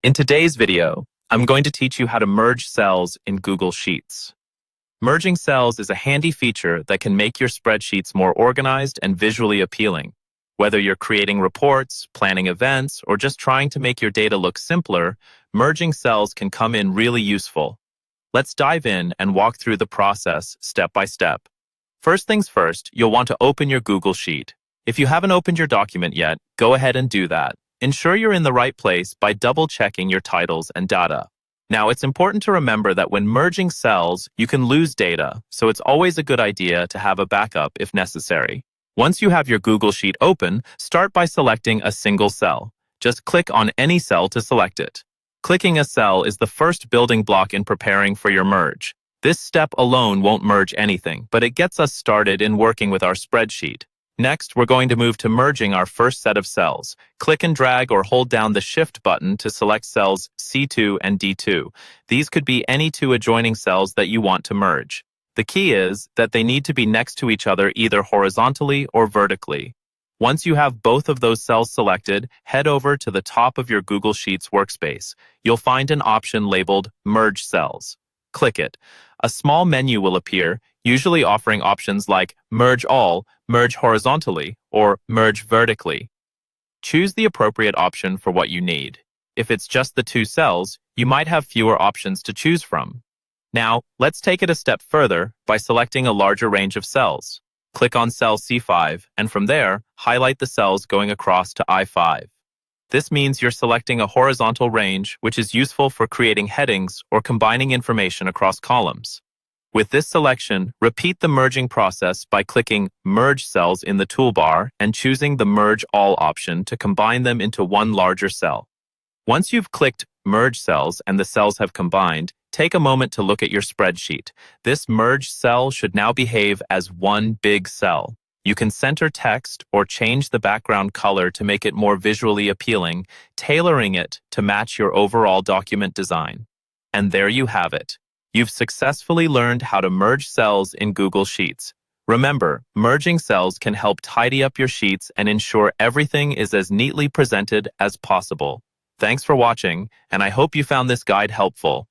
In today's video, I'm going to teach you how to merge cells in Google Sheets. Merging cells is a handy feature that can make your spreadsheets more organized and visually appealing. Whether you're creating reports, planning events, or just trying to make your data look simpler, merging cells can come in really useful. Let's dive in and walk through the process step by step. First things first, you'll want to open your Google Sheet. If you haven't opened your document yet, go ahead and do that. Ensure you're in the right place by double-checking your titles and data. Now, it's important to remember that when merging cells, you can lose data, so it's always a good idea to have a backup if necessary. Once you have your Google Sheet open, start by selecting a single cell. Just click on any cell to select it. Clicking a cell is the first building block in preparing for your merge. This step alone won't merge anything, but it gets us started in working with our spreadsheet. Next, we're going to move to merging our first set of cells. Click and drag or hold down the Shift button to select cells C2 and D2. These could be any two adjoining cells that you want to merge. The key is that they need to be next to each other either horizontally or vertically. Once you have both of those cells selected, head over to the top of your Google Sheets workspace. You'll find an option labeled Merge Cells. Click it. A small menu will appear, usually offering options like Merge All, Merge Horizontally, or Merge Vertically. Choose the appropriate option for what you need. If it's just the two cells, you might have fewer options to choose from. Now, let's take it a step further by selecting a larger range of cells. Click on cell C5, and from there, highlight the cells going across to I5. This means you're selecting a horizontal range, which is useful for creating headings or combining information across columns. With this selection, repeat the merging process by clicking Merge Cells in the toolbar and choosing the Merge All option to combine them into one larger cell. Once you've clicked Merge Cells and the cells have combined, take a moment to look at your spreadsheet. This merged cell should now behave as one big cell. You can center text or change the background color to make it more visually appealing, tailoring it to match your overall document design. And there you have it. You've successfully learned how to merge cells in Google Sheets. Remember, merging cells can help tidy up your sheets and ensure everything is as neatly presented as possible. Thanks for watching, and I hope you found this guide helpful.